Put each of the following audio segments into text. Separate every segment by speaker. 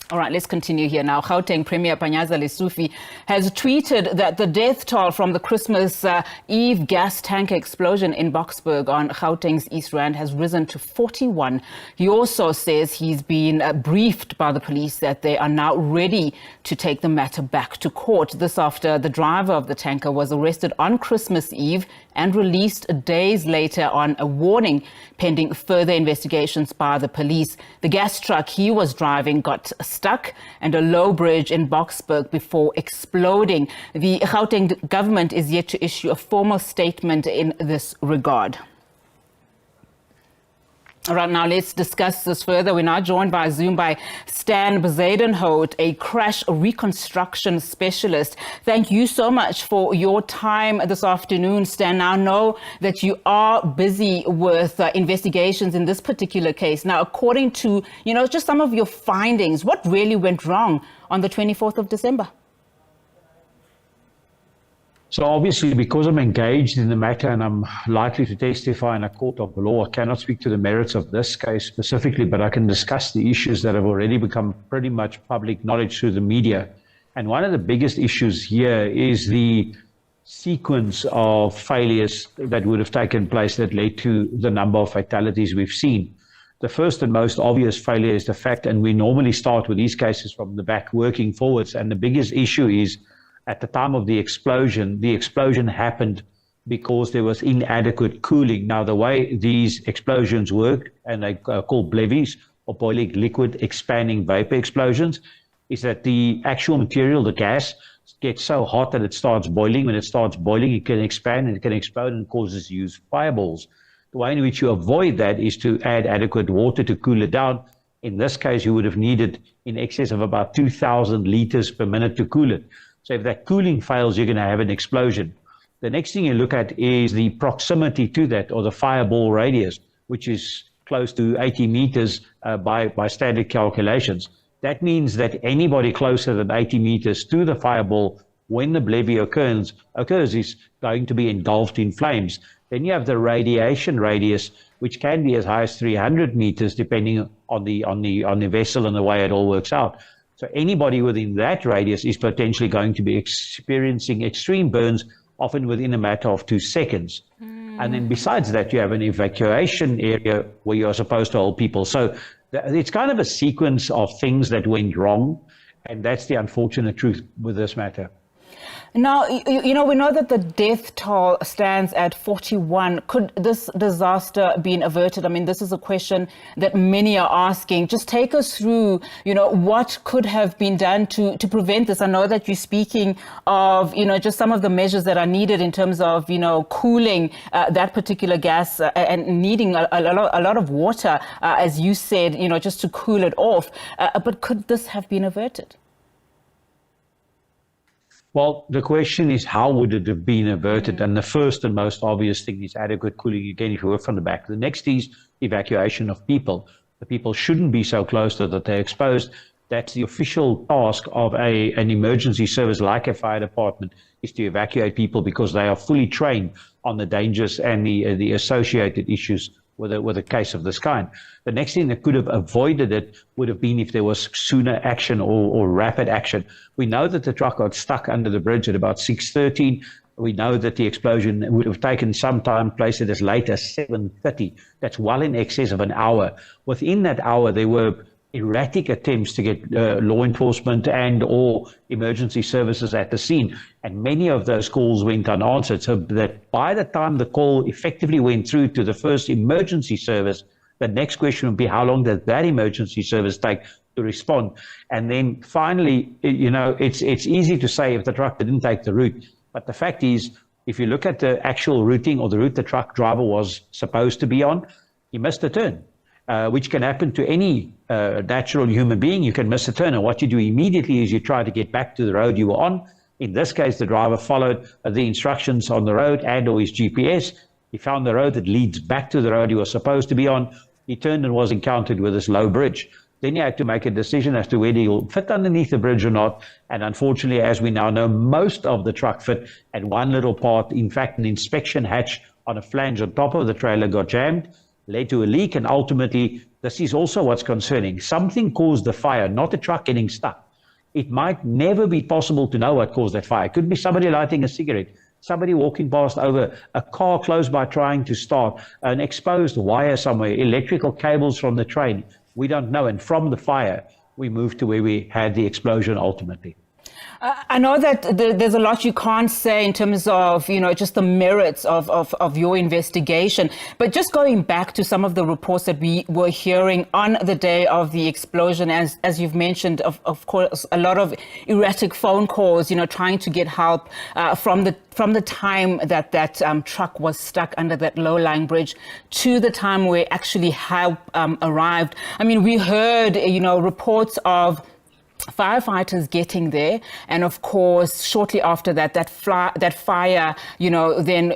Speaker 1: All right, let's continue here now. Gauteng Premier Panyaza Lesufi has tweeted that the death toll from the Christmas Eve gas tanker explosion in Boksburg on Gauteng's East Rand has risen to 41. He also says he's been briefed by the police that they are now ready to take the matter back to court. This after the driver of the tanker was arrested on Christmas Eve and released days later on a warning pending further investigations by the police. The gas truck he was driving got stuck and a low bridge in Boksburg before exploding. The Gauteng government is yet to issue a formal statement in this regard. All right, now let's discuss this further. We're now joined by Zoom by Stan Bezuidenhout, a crash reconstruction specialist. Thank you so much for your time this afternoon, Stan. Now, I know that you are busy with investigations in this particular case. Now, according to, just some of your findings, what really went wrong on the 24th of December?
Speaker 2: So obviously, because I'm engaged in the matter and I'm likely to testify in a court of law, I cannot speak to the merits of this case specifically, but I can discuss the issues that have already become pretty much public knowledge through the media. And one of the biggest issues here is the sequence of failures that would have taken place that led to the number of fatalities we've seen. The first and most obvious failure is the fact, and we normally start with these cases from the back working forwards, and the biggest issue is at the time of the explosion happened because there was inadequate cooling. Now, the way these explosions work, and they are called BLEVs, or boiling liquid expanding vapor explosions, is that the actual material, the gas, gets so hot that it starts boiling. When it starts boiling, it can expand and it can explode and causes you use fireballs. The way in which you avoid that is to add adequate water to cool it down. In this case, you would have needed in excess of about 2,000 liters per minute to cool it. So if that cooling fails, you're going to have an explosion. The next thing you look at is the proximity to that, or the fireball radius, which is close to 80 meters by standard calculations. That means that anybody closer than 80 meters to the fireball, when the BLEVy occurs, is going to be engulfed in flames. Then you have the radiation radius, which can be as high as 300 meters, depending on the vessel and the way it all works out. So anybody within that radius is potentially going to be experiencing extreme burns, often within a matter of 2 seconds. And then besides that, you have an evacuation area where you are supposed to hold people. So it's kind of a sequence of things that went wrong, and that's the unfortunate truth with this matter.
Speaker 1: Now, we know that the death toll stands at 41. Could this disaster been averted? I mean, this is a question that many are asking. Just take us through, what could have been done to prevent this. I know that you're speaking of, just some of the measures that are needed in terms of, cooling that particular gas and needing a lot of water, as you said, just to cool it off. But could this have been averted?
Speaker 2: Well, the question is, how would it have been averted? And the first and most obvious thing is adequate cooling, again, if you work from the back. The next is evacuation of people. The people shouldn't be so close to that they're exposed. That's the official task of an emergency service like a fire department, is to evacuate people because they are fully trained on the dangers and the associated issues with a case of this kind. The next thing that could have avoided it would have been if there was sooner action or rapid action. We know that the truck got stuck under the bridge at about 6:13. We know that the explosion would have taken some time, place it as late as 7:30. That's well in excess of an hour. Within that hour, there were erratic attempts to get law enforcement and or emergency services at the scene, and many of those calls went unanswered, so that by the time the call effectively went through to the first emergency service, the next question would be, how long did that emergency service take to respond? And then finally, it's easy to say if the truck didn't take the route, but the fact is, if you look at the actual routing or the route the truck driver was supposed to be on, he missed a turn. Which can happen to any natural human being. You can miss a turn, and what you do immediately is you try to get back to the road you were on. In this case, the driver followed the instructions on the road and or his GPS. He found the road that leads back to the road he was supposed to be on. He turned and was encountered with this low bridge. Then you had to make a decision as to whether he'll fit underneath the bridge or not. And unfortunately, as we now know, most of the truck fit, and one little part, in fact, an inspection hatch on a flange on top of the trailer got jammed. led to a leak, and ultimately, this is also what's concerning. Something caused the fire, not the truck getting stuck. It might never be possible to know what caused that fire. It could be somebody lighting a cigarette, somebody walking past over, a car close by trying to start, an exposed wire somewhere, electrical cables from the train. We don't know. And from the fire, we moved to where we had the explosion ultimately.
Speaker 1: I know that there's a lot you can't say in terms of, just the merits of your investigation. But just going back to some of the reports that we were hearing on the day of the explosion, as you've mentioned, of course, a lot of erratic phone calls, trying to get help from the time that truck was stuck under that low-lying bridge to the time where actually help arrived. I mean, we heard, reports of firefighters getting there, and of course shortly after that fire, then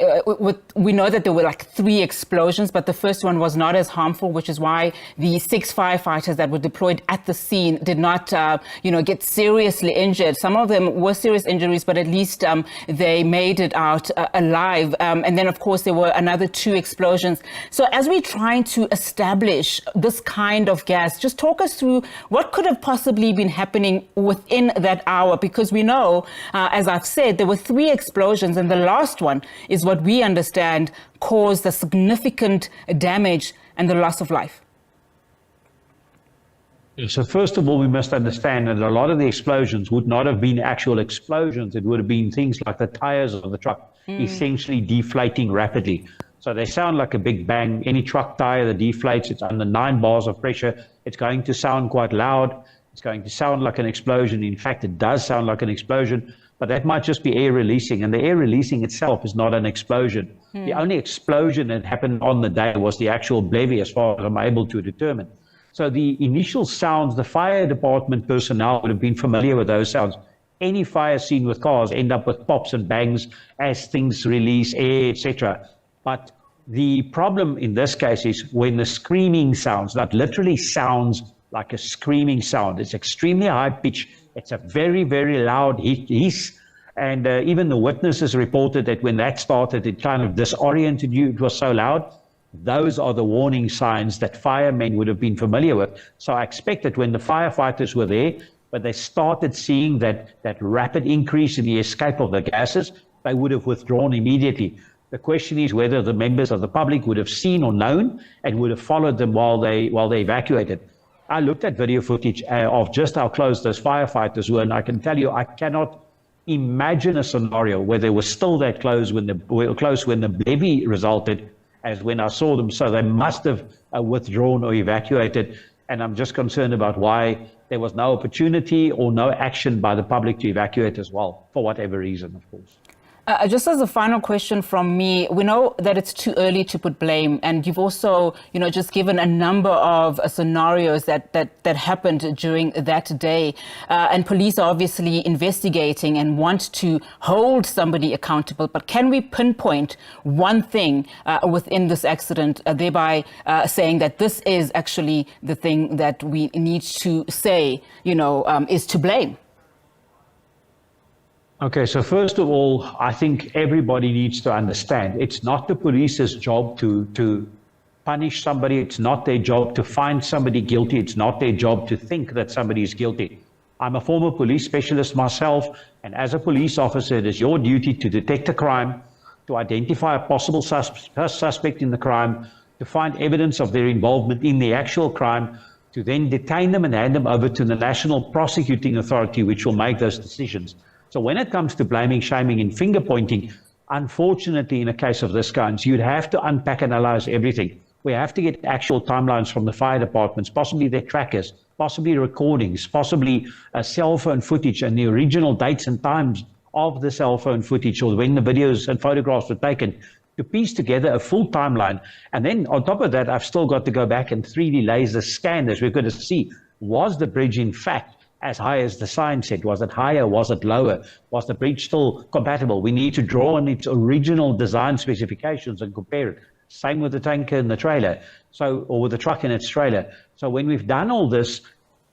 Speaker 1: we know that there were like 3 explosions, but the first one was not as harmful, which is why the 6 firefighters that were deployed at the scene did not get seriously injured. Some of them were serious injuries, but at least they made it out alive. And then of course there were another 2 explosions. So as we're trying to establish this kind of gas, just talk us through what could have possibly been happening within that hour, because we know, as I've said, there were 3 explosions, and the last one is what we understand caused a significant damage and the loss of life.
Speaker 2: So first of all, we must understand that a lot of the explosions would not have been actual explosions. It would have been things like the tires of the truck essentially deflating rapidly. So they sound like a big bang. Any truck tire that deflates, it's under 9 bars of pressure. It's going to sound quite loud. It's going to sound like an explosion. In fact, it does sound like an explosion, but that might just be air releasing. And the air releasing itself is not an explosion. The only explosion that happened on the day was the actual levy, as far as I'm able to determine. So the initial sounds, the fire department personnel would have been familiar with those sounds. Any fire scene with cars end up with pops and bangs as things release air, etc. But the problem in this case is when the screaming sounds, that literally sounds like a screaming sound. It's extremely high pitch. It's a very, very loud hiss. And even the witnesses reported that when that started, it kind of disoriented you. It was so loud. Those are the warning signs that firemen would have been familiar with. So I expect that when the firefighters were there, but they started seeing that rapid increase in the escape of the gases, they would have withdrawn immediately. The question is whether the members of the public would have seen or known and would have followed them while they evacuated. I looked at video footage of just how close those firefighters were, and I can tell you I cannot imagine a scenario where they were still that close when the levy resulted as when I saw them. So they must have withdrawn or evacuated, and I'm just concerned about why there was no opportunity or no action by the public to evacuate as well, for whatever reason, of course.
Speaker 1: Just as a final question from me, we know that it's too early to put blame, and you've also, just given a number of scenarios that happened during that day, and police are obviously investigating and want to hold somebody accountable. But can we pinpoint one thing within this accident, thereby saying that this is actually the thing that we need to say, is to blame?
Speaker 2: Okay, so first of all, I think everybody needs to understand it's not the police's job to punish somebody. It's not their job to find somebody guilty. It's not their job to think that somebody is guilty. I'm a former police specialist myself, and as a police officer, it is your duty to detect a crime, to identify a possible suspect in the crime, to find evidence of their involvement in the actual crime, to then detain them and hand them over to the National Prosecuting Authority, which will make those decisions. So when it comes to blaming, shaming, and finger pointing, unfortunately, in a case of this kind, you'd have to unpack and analyze everything. We have to get actual timelines from the fire departments, possibly their trackers, possibly recordings, possibly cell phone footage and the original dates and times of the cell phone footage, or when the videos and photographs were taken, to piece together a full timeline. And then on top of that, I've still got to go back and 3D laser scan this. We're going to see, was the bridge in fact as high as the sign said? Was it higher? Was it lower? Was the bridge still compatible? We need to draw on its original design specifications and compare it. Same with the tanker and the trailer, or with the truck and its trailer. So when we've done all this,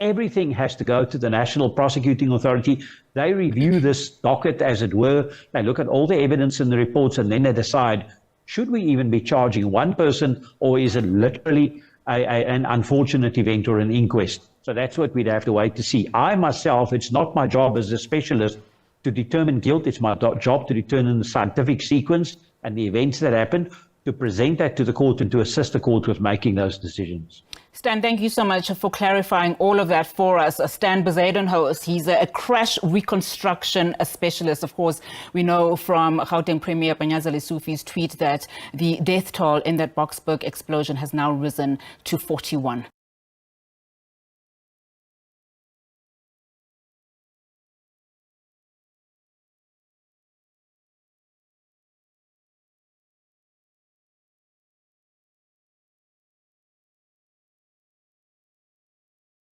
Speaker 2: everything has to go to the National Prosecuting Authority. They review this docket, as it were. They look at all the evidence in the reports, and then they decide, Should we even be charging one person, or is it literally an unfortunate event or an inquest? So that's what we'd have to wait to see. I myself, it's not my job as a specialist to determine guilt. It's my job to determine the scientific sequence and the events that happen, to present that to the court and to assist the court with making those decisions.
Speaker 1: Stan, thank you so much for clarifying all of that for us. Stan Bezuidenhout, he's a crash reconstruction specialist. Of course, we know from Gauteng Premier Panyaza Lesufi's tweet that the death toll in that Boksburg explosion has now risen to 41.